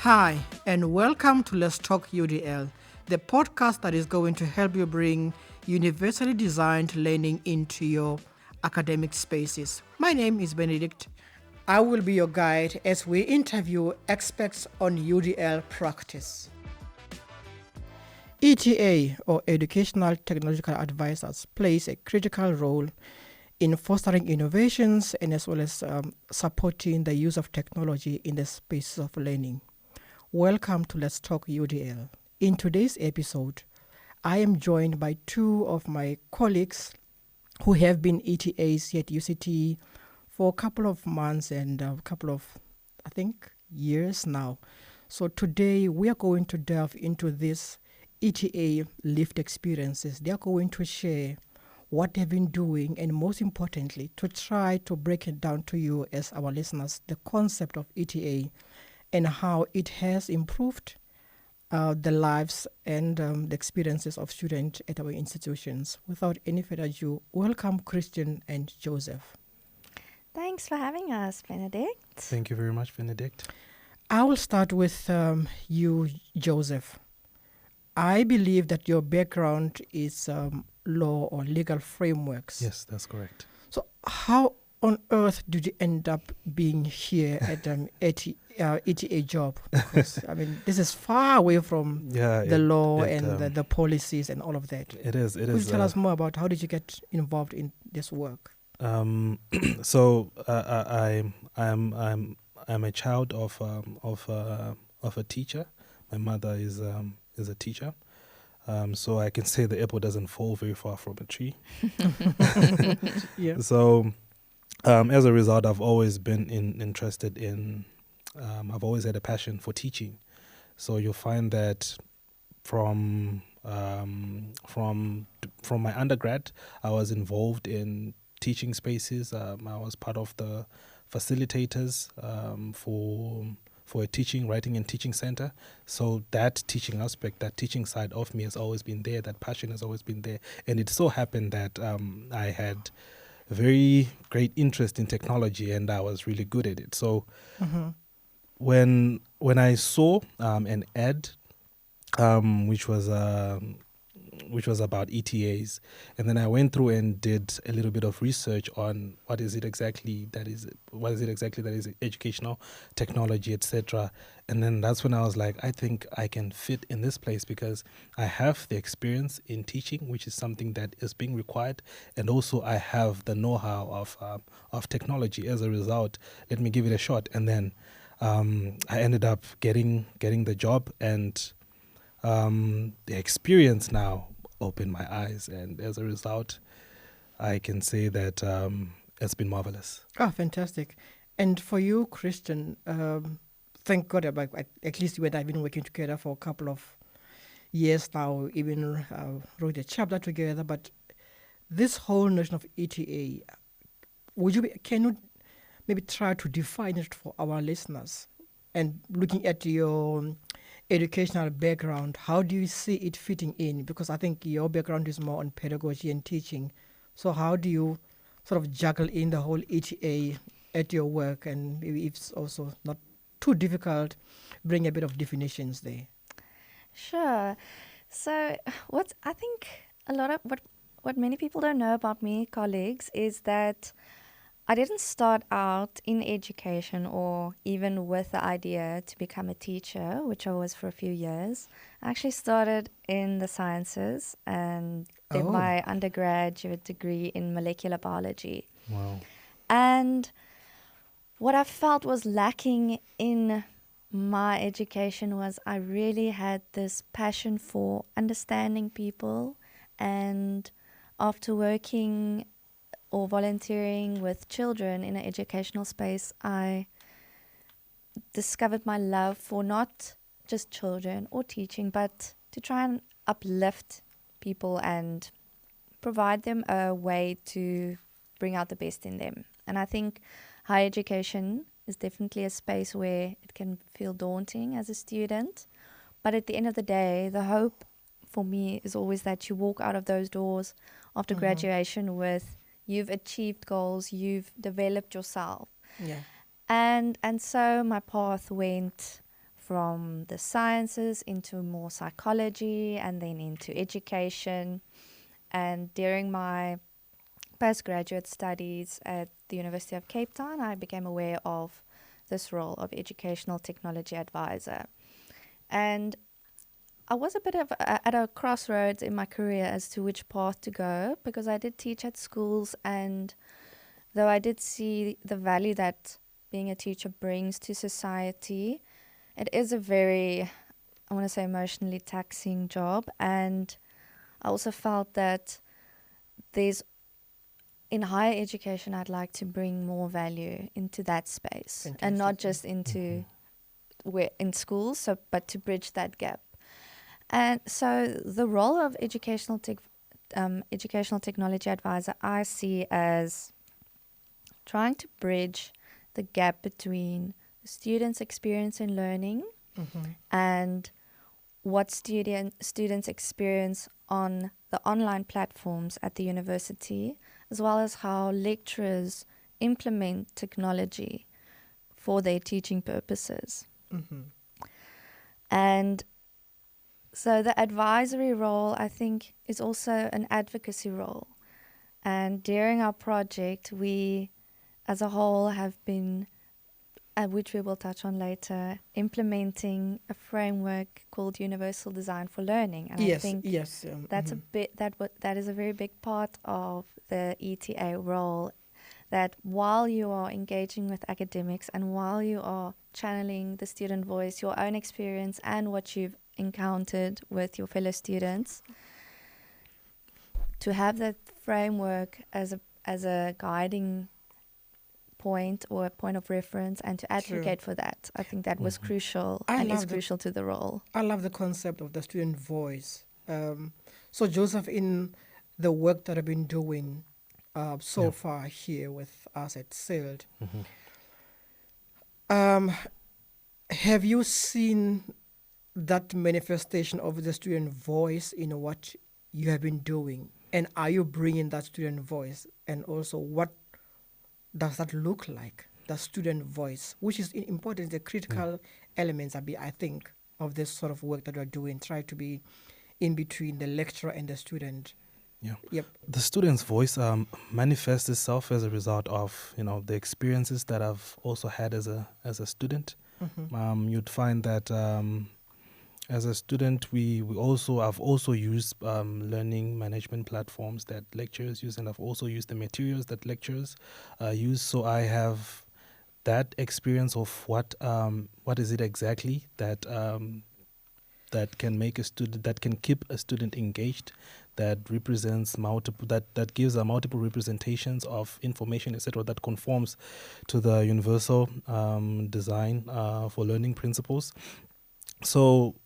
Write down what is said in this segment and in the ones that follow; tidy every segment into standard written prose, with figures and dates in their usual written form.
Hi, and welcome to Let's Talk UDL, the podcast that is going to help you bring universally designed learning into your academic spaces. My name is Benedict. I will be your guide as we interview experts on UDL practice. ETA, or Educational Technological Advisors, plays a critical role in fostering innovations and as well as supporting the use of technology in the spaces of learning. Welcome to Let's Talk UDL. In today's episode, I am joined by two of my colleagues who have been ETAs here at UCT for a couple of months and a couple of, I think, years now. So today we are going to delve into this ETA lived experiences. They are going to share what they've been doing and most importantly, to try to break it down to you as our listeners, the concept of ETA and how it has improved the lives and the experiences of students at our institutions. Without any further ado, welcome Christian and Joseph. Thanks for having us, Benedict. Thank you very much, Benedict. I will start with you, Joseph. I believe that your background is law or legal frameworks. Yes, that's correct. So how on earth did you end up being here at ETA job? Because, I mean, this is far away from the law and the policies and all of that. It is. Could you tell us more about how did you get involved in this work? So I'm a child of a teacher. My mother is a teacher. So I can say the apple doesn't fall very far from a tree. Yeah. So as a result, I've always been interested in. I've always had a passion for teaching. So you'll find that from my undergrad, I was involved in teaching spaces. I was part of the facilitators for a writing and teaching center. So that teaching aspect, that teaching side of me has always been there. That passion has always been there. And it so happened that I had a very great interest in technology and I was really good at it. So when I saw an ad which was about ETAs, and then I went through and did a little bit of research on what is it exactly that is educational technology, etc. And then that's when I was like, I think I can fit in this place because I have the experience in teaching, which is something that is being required, and also I have the know-how of technology. As a result, let me give it a shot. And then I ended up getting the job, and the experience now opened my eyes, and as a result, I can say that it's been marvelous. Oh, fantastic. And for you, Christian, thank God, at least you and I have been working together for a couple of years now, even wrote a chapter together, but this whole notion of ETA, can you maybe try to define it for our listeners? And looking at your educational background, how do you see it fitting in? Because I think your background is more on pedagogy and teaching. So how do you sort of juggle in the whole ETA at your work? And maybe if it's also not too difficult, bring a bit of definitions there. Sure. So I think a lot of what many people don't know about me, colleagues, is that I didn't start out in education or even with the idea to become a teacher, which I was for a few years. I actually started in the sciences and did my undergraduate degree in molecular biology. Wow. And what I felt was lacking in my education was I really had this passion for understanding people, and after working or volunteering with children in an educational space, I discovered my love for not just children or teaching, but to try and uplift people and provide them a way to bring out the best in them. And I think higher education is definitely a space where it can feel daunting as a student. But at the end of the day, the hope for me is always that you walk out of those doors after graduation with you've achieved goals, you've developed yourself. Yeah. And so my path went from the sciences into more psychology and then into education. And during my postgraduate studies at the University of Cape Town, I became aware of this role of educational technology advisor. And I was a bit of at a crossroads in my career as to which path to go, because I did teach at schools, and though I did see the value that being a teacher brings to society, it is a very, I want to say, emotionally taxing job. And I also felt that in higher education, I'd like to bring more value into that space. Fantastic. And not just into in schools, but to bridge that gap. And so the role of educational technology advisor I see as trying to bridge the gap between the students' experience in learning and what students experience on the online platforms at the university, as well as how lecturers implement technology for their teaching purposes. And so the advisory role, I think, is also an advocacy role. And during our project, we, as a whole, have been, which we will touch on later, implementing a framework called Universal Design for Learning. And I think that's that is a very big part of the ETA role, that while you are engaging with academics and while you are channeling the student voice, your own experience and what you've encountered with your fellow students, to have that framework as a guiding point or a point of reference and to advocate for that. I think that was crucial and is crucial to the role. I love the concept of the student voice. So Joseph, in the work that I've been doing so far here with us at SILD, have you seen that manifestation of the student voice in what you have been doing? And are you bringing that student voice? And also, what does that look like, the student voice, which is important, the critical elements, I think, of this sort of work that we're doing, try to be in between the lecturer and the student. Yeah. Yep. The student's voice manifests itself as a result of, the experiences that I've also had as a student. You'd find that as a student, I've also used learning management platforms that lecturers use, and I've also used the materials that lecturers use. So I have that experience of what is it exactly that can make a student, that can keep a student engaged, that represents multiple, that gives multiple representations of information, etc., that conforms to the universal design for learning principles. So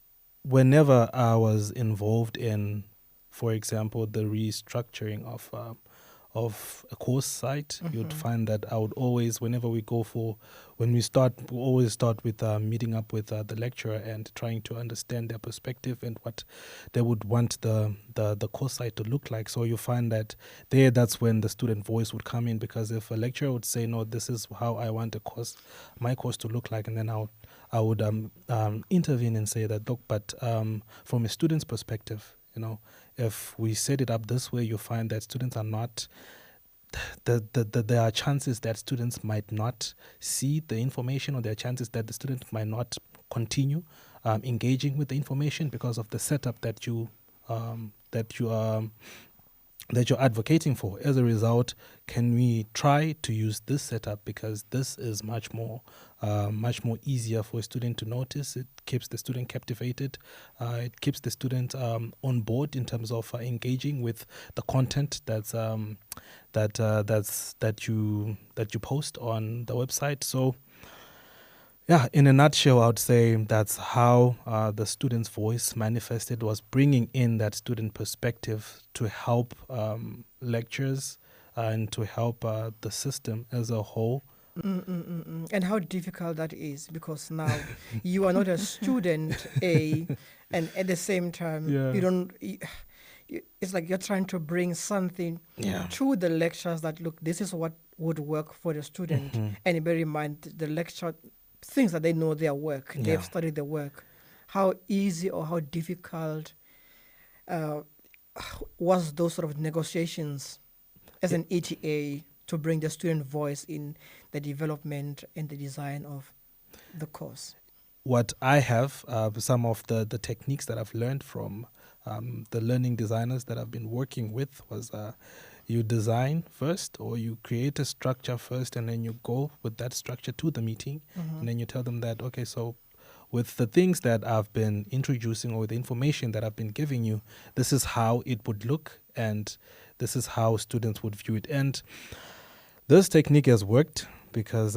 whenever I was involved in, for example, the restructuring of a course site, you'd find that I would always, when we always start with meeting up with the lecturer and trying to understand their perspective and what they would want the course site to look like. So you find that that's when the student voice would come in, because if a lecturer would say, no, this is how I want my course to look like, and then I would intervene and say that, look, but from a student's perspective, if we set it up this way, you find that students are not, there are chances that students might not see the information, or there are chances that the student might not continue engaging with the information because of the setup that you're advocating for. As a result, can we try to use this setup, because this is much more easier for a student to notice. It keeps the student captivated. It keeps the student on board in terms of engaging with the content that you post on the website. So, yeah, in a nutshell, I would say that's how the student's voice manifested, was bringing in that student perspective to help lecturers and to help the system as a whole. And how difficult that is, because now you are not a student, and at the same time, you don't. It's like you're trying to bring something to the lecturers that, look, this is what would work for the student. And bear in mind, the lecture things that they know their work, they Yeah. have studied their work. How easy or how difficult was those sort of negotiations as an ETA to bring the student voice in the development and the design of the course? What I have, some of the techniques that I've learned from the learning designers that I've been working with was you design first, or you create a structure first, and then you go with that structure to the meeting, and then you tell them that, okay, so with the things that I've been introducing or the information that I've been giving you, this is how it would look, and this is how students would view it. And this technique has worked because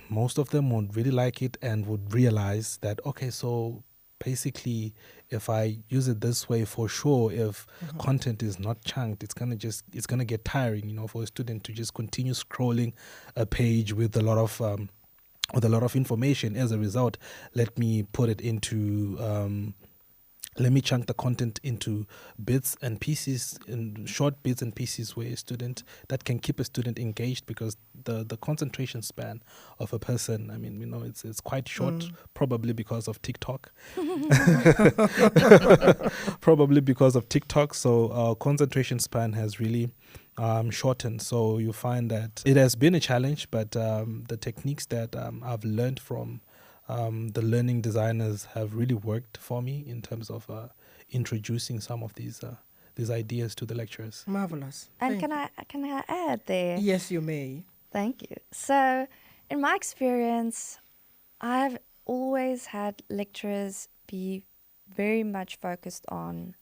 most of them would really like it and would realize that, okay, so basically if I use it this way, for sure, if content is not chunked, it's gonna get tiring, for a student to just continue scrolling a page with a lot of information. As a result, let me chunk the content into bits and pieces, in short bits and pieces, where that can keep a student engaged, because the concentration span of a person, it's quite short, probably because of TikTok. Probably because of TikTok. So our concentration span has really shortened. So you find that it has been a challenge, but the techniques that I've learned from the learning designers have really worked for me in terms of introducing some of these ideas to the lecturers. Marvelous. And can I add there? Yes, you may. Thank you. So, in my experience, I've always had lecturers be very much focused on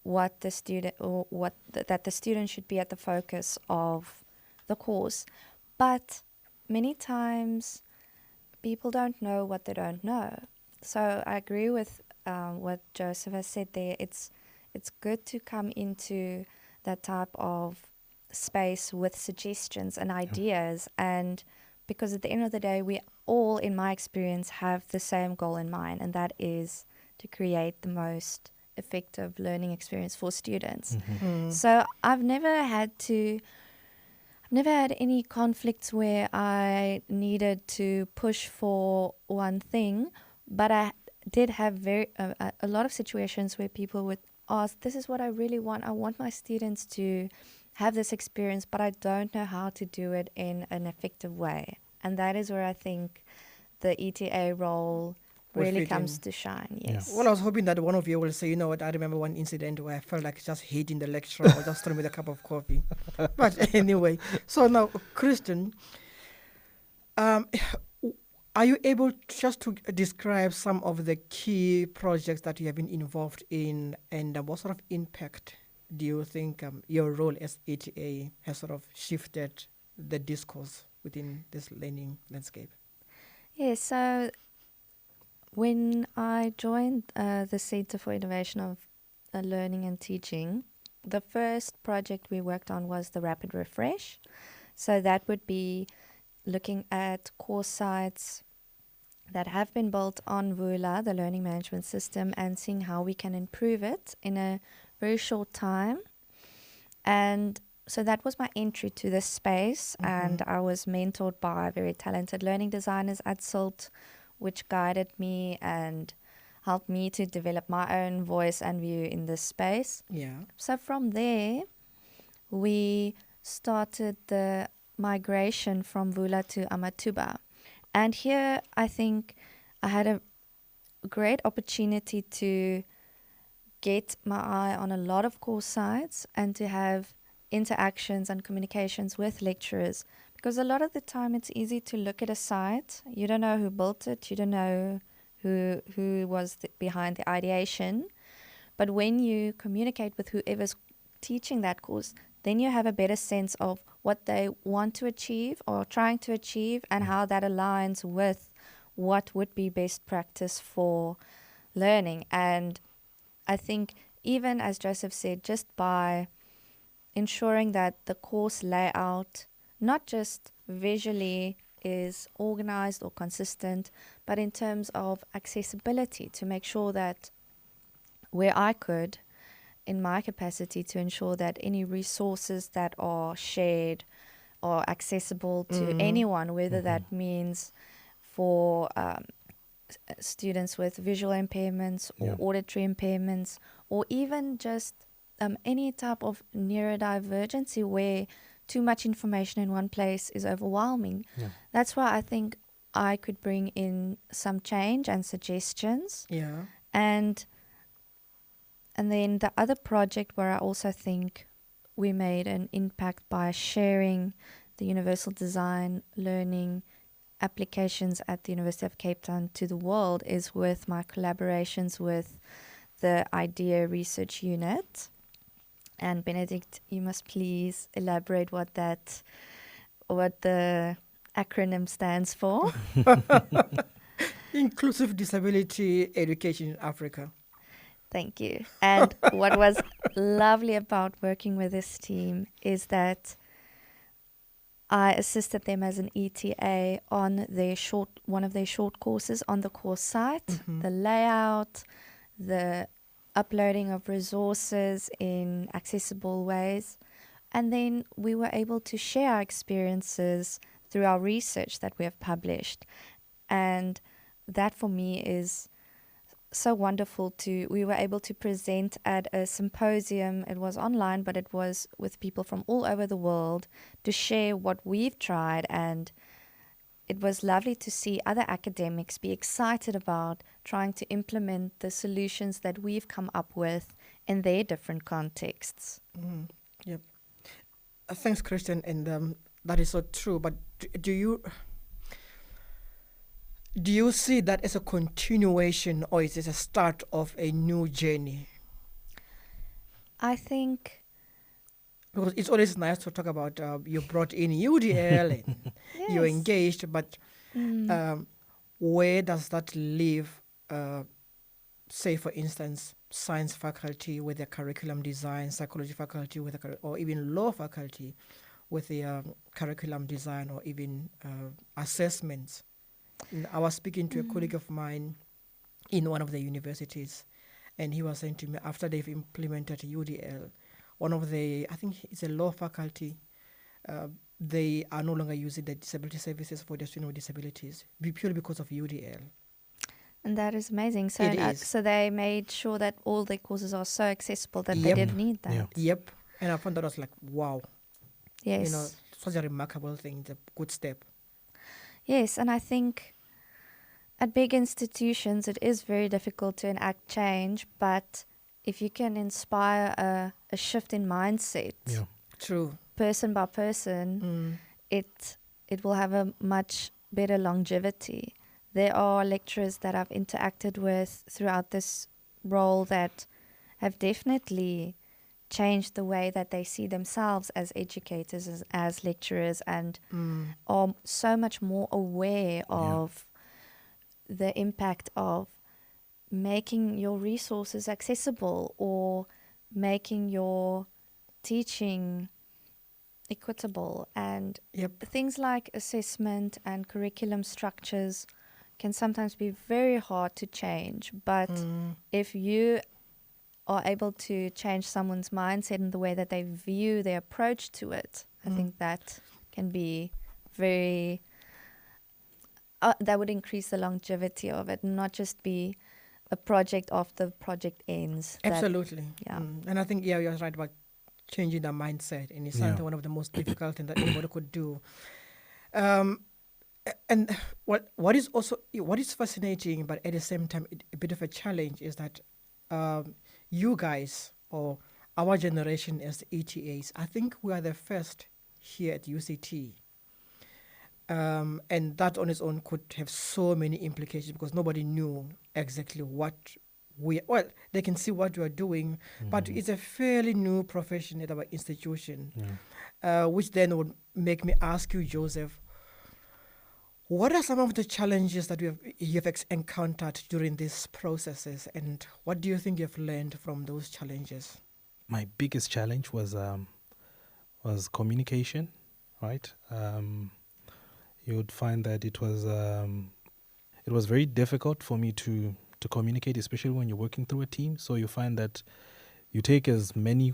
what the student, or that the student should be at the focus of the course. But many times people don't know what they don't know. So I agree with what Joseph has said there. It's good to come into that type of space with suggestions and ideas, and because at the end of the day, we all, in my experience, have the same goal in mind, and that is to create the most effective learning experience for students. So I've never had any conflicts where I needed to push for one thing, but I did have a lot of situations where people would ask, this is what I really want. I want my students to have this experience, but I don't know how to do it in an effective way. And that is where I think the ETA role really comes to shine. Yes. Well, I was hoping that one of you will say, you know what, I remember one incident where I felt like just hating the lecturer or just throwing with a cup of coffee. But anyway, so now, Kristen, are you able just to describe some of the key projects that you have been involved in, and what sort of impact do you think your role as ETA has sort of shifted the discourse within this learning landscape? Yeah, so when I joined the Center for Innovation of Learning and Teaching, the first project we worked on was the Rapid Refresh. So that would be looking at course sites that have been built on Vula, the learning management system, and seeing how we can improve it in a very short time. And so that was my entry to this space, and I was mentored by very talented learning designers at SILT, which guided me and helped me to develop my own voice and view in this space. Yeah. So from there, we started the migration from Vula to Amatuba. And here, I think I had a great opportunity to get my eye on a lot of course sites and to have interactions and communications with lecturers. Because a lot of the time, it's easy to look at a site. You don't know who built it. You don't know who was behind the ideation. But when you communicate with whoever's teaching that course, then you have a better sense of what they want to achieve or trying to achieve, and how that aligns with what would be best practice for learning. And I think, even as Joseph said, just by ensuring that the course layout, not just visually, is organized or consistent, but in terms of accessibility, to make sure that where I could, in my capacity, to ensure that any resources that are shared are accessible to anyone, whether that means for students with visual impairments or Yeah. auditory impairments, or even just any type of neurodivergency where too much information in one place is overwhelming. Yeah. That's why I think I could bring in some change and suggestions. Yeah. And then the other project where I also think we made an impact by sharing the universal design learning applications at the University of Cape Town to the world is with my collaborations with the IDEA Research Unit. And Benedict, you must please elaborate what the acronym stands for. Inclusive Disability Education in Africa. Thank you. And what was lovely about working with this team is that I assisted them as an ETA on one of their short courses on the course site, the layout, the uploading of resources in accessible ways. And then we were able to share our experiences through our research that we have published. And that for me is so wonderful. We were able to present at a symposium. It was online, but it was with people from all over the world to share what we've tried. And it was lovely to see other academics be excited about trying to implement the solutions that we've come up with in their different contexts. Yep. Thanks, Christian. And that is so true. But do you see that as a continuation, or is it a start of a new journey? I think, because it's always nice to talk about you brought in UDL and you're Yes. engaged, but where does that leave, say, for instance, science faculty with their curriculum design, psychology faculty with or even law faculty with the curriculum design, or even assessments? I was speaking to a colleague of mine in one of the universities, and he was saying to me, after they've implemented UDL, one of the, I think it's a law faculty, they are no longer using the disability services for their students with disabilities, purely because of UDL. and that is amazing. So, It is. so they made sure that all their courses are so accessible that they Yep. didn't need that. Yeah. Yep. And I found that was like, wow, Yes. you know, such a remarkable thing. It's a good step. Yes, and I think at big institutions it is very difficult to enact change, but if you can inspire a shift in mindset, Yeah. True. person by person, it will have a much better longevity. There are lecturers that I've interacted with throughout this role that have definitely changed the way that they see themselves as educators, as lecturers, and are so much more aware of the impact of making your resources accessible or making your teaching equitable. And Yep. things like assessment and curriculum structures can sometimes be very hard to change, but if you are able to change someone's mindset and the way that they view their approach to it, I think that can be very that would increase the longevity of it, not just be a project after the project ends. Absolutely. Yeah. And I think, you're right about changing the mindset. And it's something one of the most difficult things that anybody could do. And what is fascinating, but at the same time a bit of a challenge, is that you guys, or our generation as ETAs, I think we are the first here at UCT. And that on its own could have so many implications, because nobody knew exactly what they can see what we are doing, but it's a fairly new profession at our institution, which then would make me ask you, Joseph, what are some of the challenges that you've encountered during these processes, and what do you think you've learned from those challenges? My biggest challenge was communication, right? You would find that it was very difficult for me to communicate, especially when you're working through a team. So you find that you take as many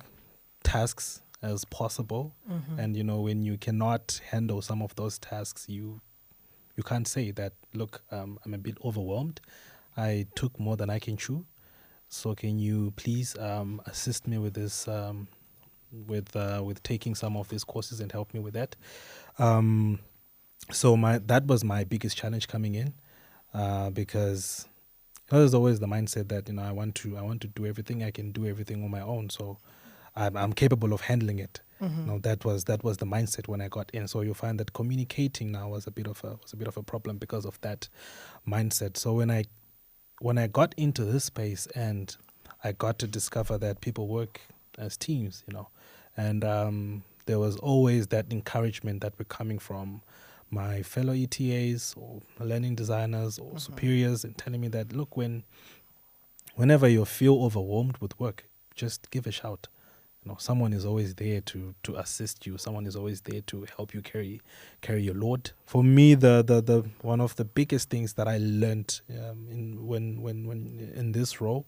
tasks as possible, and when you cannot handle some of those tasks, you you can't say that, look, I'm a bit overwhelmed. I took more than I can chew. So can you please assist me with this, with taking some of these courses and help me with that? So that was my biggest challenge coming in, because there's always the mindset that I want to do everything. I can do everything on my own, so I'm capable of handling it. That was the mindset when I got in. So you find that communicating now was a bit of a problem because of that mindset. So when I got into this space and I got to discover that people work as teams, and there was always that encouragement that were coming from my fellow ETAs or learning designers or superiors, and telling me that, look, whenever you feel overwhelmed with work, just give a shout. Someone is always there to assist you. Someone is always there to help you carry your load. For me, the one of the biggest things that I learned when in this role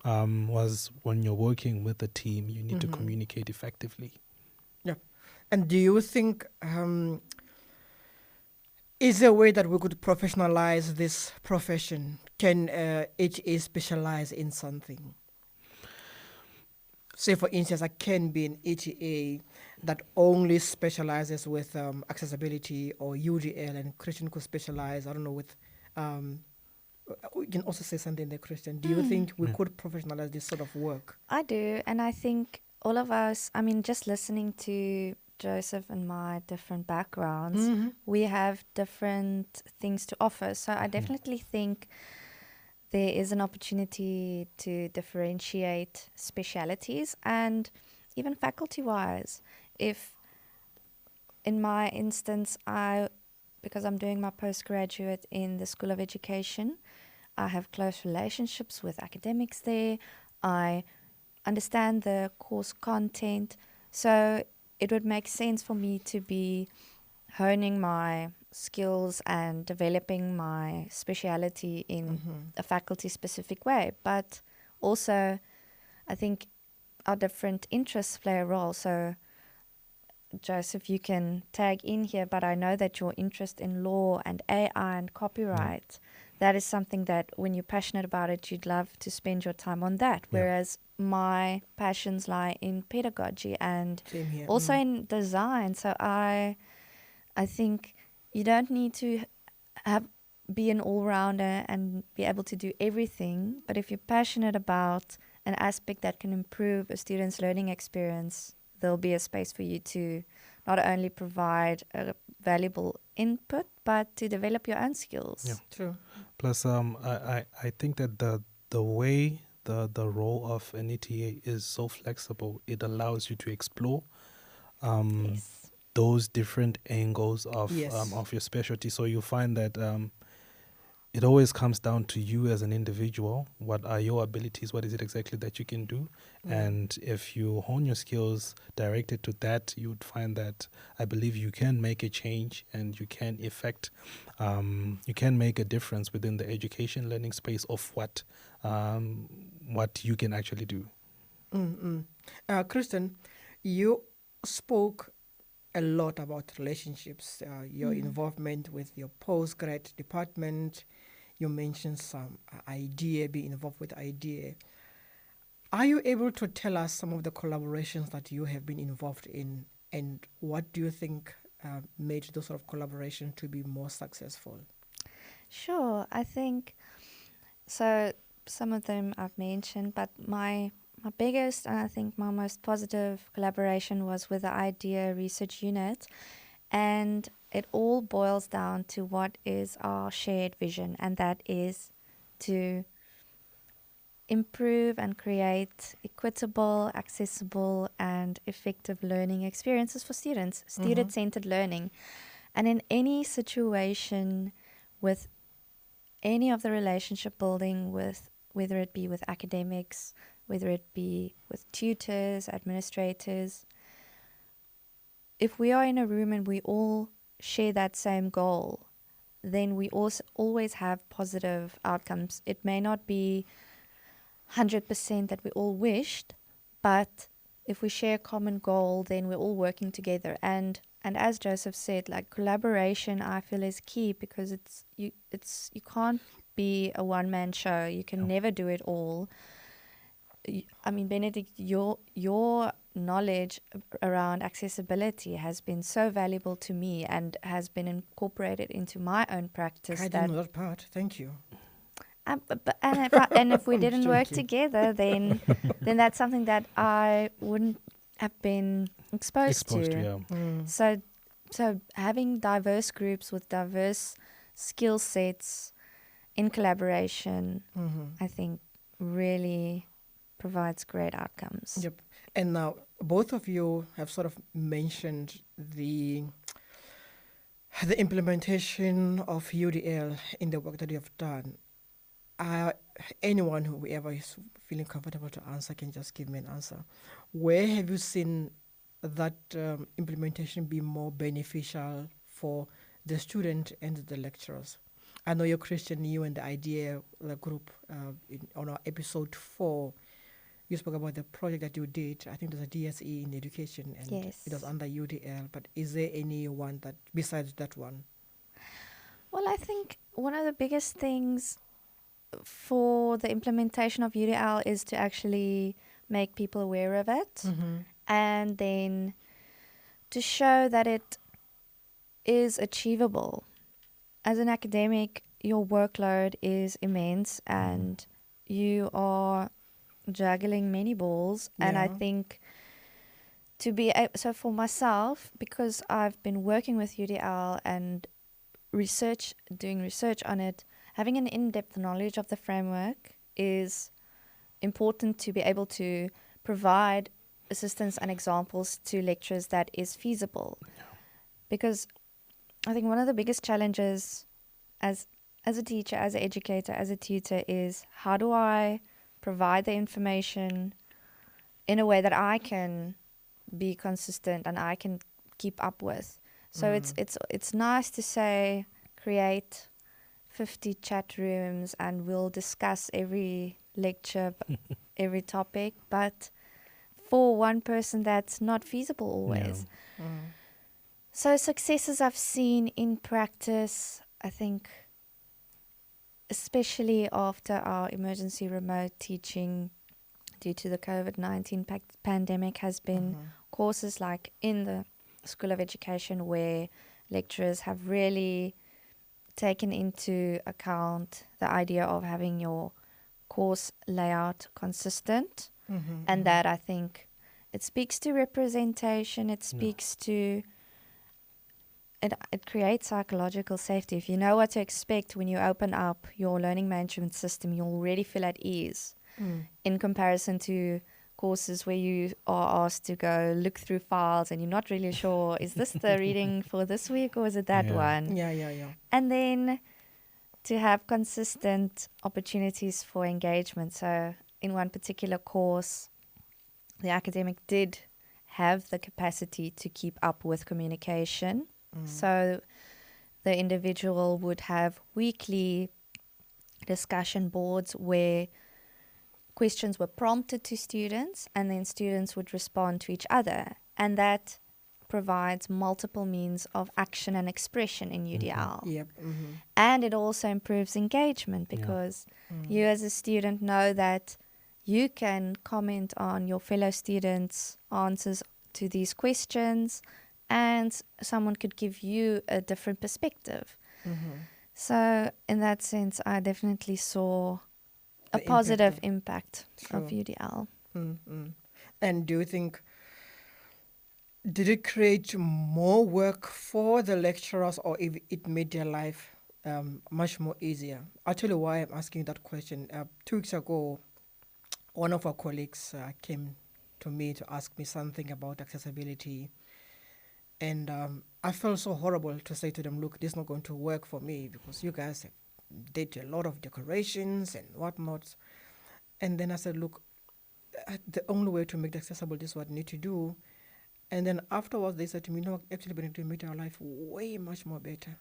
was, when you're working with a team, you need to communicate effectively. Yeah. And do you think is there a way that we could professionalize this profession? Can HA specialize in something? Say, for instance, I can be an HA that only specializes with accessibility or UDL, and Christian could specialize, I don't know, with... we can also say something there, Christian. Do you think we could professionalize this sort of work? I do, and I think all of us, just listening to Joseph and my different backgrounds, we have different things to offer. So I definitely think there is an opportunity to differentiate specialities, and even faculty-wise. If, in my instance, because I'm doing my postgraduate in the School of Education, I have close relationships with academics there. I understand the course content. So it would make sense for me to be honing my skills and developing my speciality in a faculty-specific way. But also, I think our different interests play a role. So, Joseph, you can tag in here, but I know that your interest in law and AI and copyright, that is something that when you're passionate about it, you'd love to spend your time on that. Whereas my passions lie in pedagogy and also in design. So I think you don't need to be an all-rounder and be able to do everything. But if you're passionate about an aspect that can improve a student's learning experience, there'll be a space for you to not only provide a valuable input, but to develop your own skills. Yeah, true. Plus, I think that the way the role of an ETA is so flexible, it allows you to explore those different angles of your specialty. So you find that it always comes down to you as an individual. What are your abilities? What is it exactly that you can do? And if you hone your skills directed to that, you would find that I believe you can make a change, and you can you can make a difference within the education learning space of what you can actually do. Kristen, you spoke a lot about relationships, your involvement with your postgrad department. You mentioned some being involved with IDEA. Are you able to tell us some of the collaborations that you have been involved in, and what do you think made those sort of collaborations to be more successful? Sure, I think so. Some of them I've mentioned, but my biggest and I think my most positive collaboration was with the IDEA Research Unit, and it all boils down to what is our shared vision, and that is to improve and create equitable, accessible, and effective learning experiences for students, student-centered learning. And in any situation with any of the relationship building, with whether it be with academics, whether it be with tutors, administrators, if we are in a room and we all share that same goal, then we also always have positive outcomes. It may not be 100% that we all wished, but if we share a common goal, then we're all working together. And and as Joseph said, like collaboration, I feel is key, because you can't be a one-man show. You can never do it all. I mean, Benedict, your knowledge around accessibility has been so valuable to me and has been incorporated into my own practice. I didn't know that part. Thank you. And if we didn't work joking. together, then that's something that I wouldn't have been exposed to. Yeah. So having diverse groups with diverse skill sets in collaboration, I think really provides great outcomes. Yep. And now both of you have sort of mentioned the implementation of UDL in the work that you have done. Anyone, whoever is feeling comfortable to answer, can just give me an answer. Where have you seen that implementation be more beneficial for the student and the lecturers? I know you're Christian, you and the idea the group on our episode 4, you spoke about the project that you did. I think there's a DSE in education, and Yes. it was under UDL. But is there any one that besides that one? Well, I think one of the biggest things for the implementation of UDL is to actually make people aware of it, and then to show that it is achievable. As an academic, your workload is immense, and you are juggling many balls. And I think so for myself, because I've been working with UDL and doing research on it, having an in-depth knowledge of the framework is important to be able to provide assistance and examples to lecturers that is feasible. Because I think one of the biggest challenges as a teacher, as an educator, as a tutor is, how do I provide the information in a way that I can be consistent and I can keep up with. So it's nice to say, create 50 chat rooms and we'll discuss every lecture, every topic, but for one person that's not feasible always. Yeah. So successes I've seen in practice, I think, especially after our emergency remote teaching due to the COVID-19 pandemic, has been courses like in the School of Education where lecturers have really taken into account the idea of having your course layout consistent. And that, I think, it speaks to representation, it speaks to... It creates psychological safety. If you know what to expect when you open up your learning management system, you'll already feel at ease in comparison to courses where you are asked to go look through files and you're not really sure, is this the reading for this week or is it that one? Yeah. And then to have consistent opportunities for engagement. So in one particular course, the academic did have the capacity to keep up with communication. So the individual would have weekly discussion boards where questions were prompted to students and then students would respond to each other. And that provides multiple means of action and expression in UDL. Yep. And it also improves engagement because you as a student know that you can comment on your fellow students' answers to these questions, and someone could give you a different perspective. So in that sense, I definitely saw a positive impact of UDL. And do you think, did it create more work for the lecturers, or if it made their life much more easier? I'll tell you why I'm asking that question. 2 weeks ago, one of our colleagues came to me to ask me something about accessibility. And I felt so horrible to say to them, look, this is not going to work for me because you guys did a lot of decorations and whatnot. And then I said, look, the only way to make it accessible, this is what I need to do. And then afterwards, they said to me, no, actually, we need to make our life way much more better.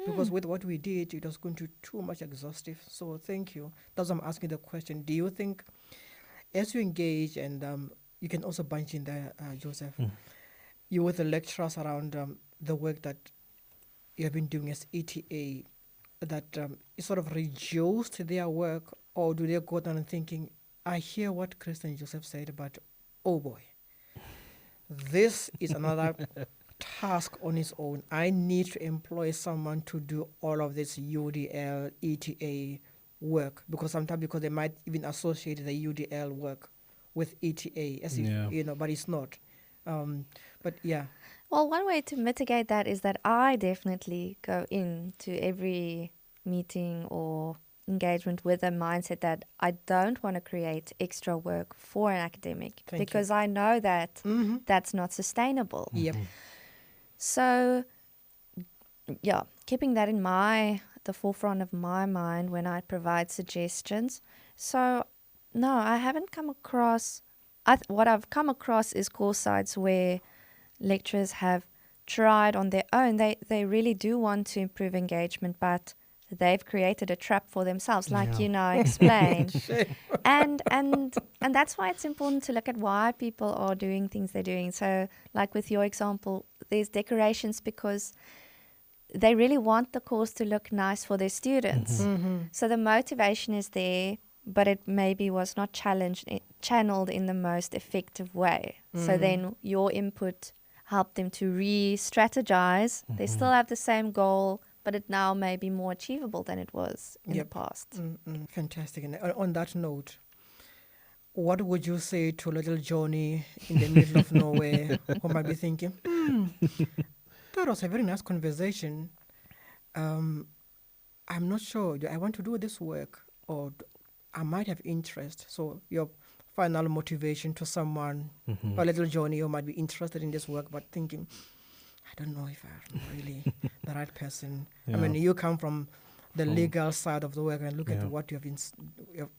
Because with what we did, it was going to be too much exhaustive. So thank you. That's why I'm asking the question. Do you think, as you engage, and you can also bunch in there, Joseph, you with the lecturers around the work that you have been doing as ETA, that it sort of reduced their work, or do they go down and thinking, I hear what Kristen Joseph said, but oh boy, this is another task on its own. I need to employ someone to do all of this UDL, ETA work, because sometimes they might even associate the UDL work with ETA as if, but it's not. But yeah. Well, one way to mitigate that is that I definitely go into every meeting or engagement with a mindset that I don't want to create extra work for an academic, because I know that that's not sustainable. Yep. So, yeah, keeping that in the forefront of my mind when I provide suggestions. So, no, I haven't come across, what I've come across is course sites where lecturers have tried on their own. They really do want to improve engagement, but they've created a trap for themselves, like you now explained. and that's why it's important to look at why people are doing things they're doing. So, like with your example, there's decorations because they really want the course to look nice for their students. So the motivation is there, but it maybe was not channeled in the most effective way. So then your input helped them to re-strategize. They still have the same goal, but it now may be more achievable than it was in the past. Fantastic. And on that note, what would you say to little Johnny in the middle of nowhere who might be thinking, that was a very nice conversation. I'm not sure. Do I want to do this work, or I might have interest? So your final motivation to someone, or little Johnny who might be interested in this work but thinking, I don't know if I'm really the right person. I mean, you come from the legal side of the work and look at what you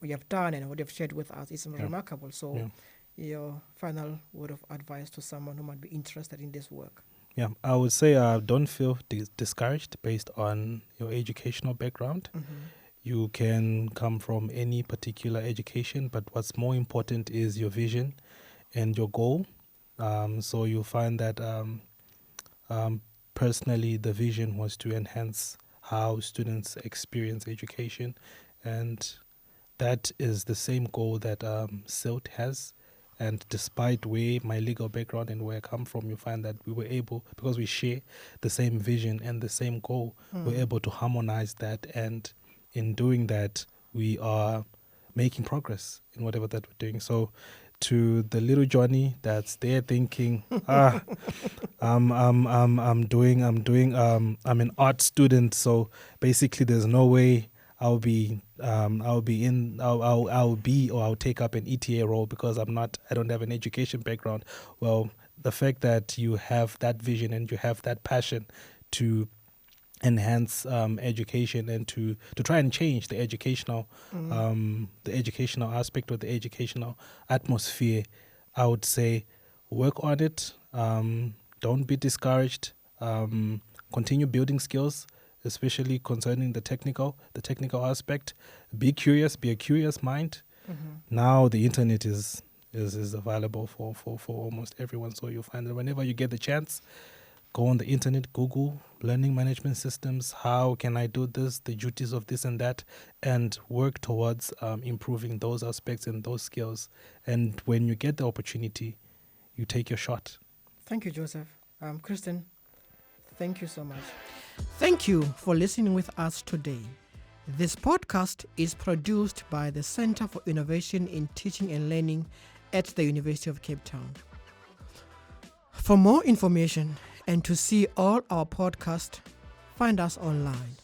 have done and what you've shared with us. It's remarkable. So your final word of advice to someone who might be interested in this work. Yeah, I would say don't feel discouraged based on your educational background. You can come from any particular education, but what's more important is your vision and your goal. So you'll find that personally, the vision was to enhance how students experience education, and that is the same goal that SILT has. And despite where my legal background and where I come from, you find that we were able, because we share the same vision and the same goal, we're able to harmonize that. And in doing that, we are making progress in whatever that we're doing. So to the little Johnny that's there thinking, I'm an art student, so basically there's no way I'll take up an ETA role because I don't have an education background. Well, the fact that you have that vision and you have that passion to enhance education and to try and change the educational aspect or the educational atmosphere, I would say work on it. Don't be discouraged. Continue building skills, especially concerning the technical aspect. Be curious, be a curious mind. Now the internet is available for almost everyone, so you'll find that whenever you get the chance, go on the internet, Google learning management systems, how can I do this, the duties of this and that, and work towards improving those aspects and those skills. And when you get the opportunity, you take your shot. Thank you, Joseph. Kristen, thank you so much. Thank you for listening with us today. This podcast is produced by the Center for Innovation in Teaching and Learning at the University of Cape Town. For more information and to see all our podcasts, find us online.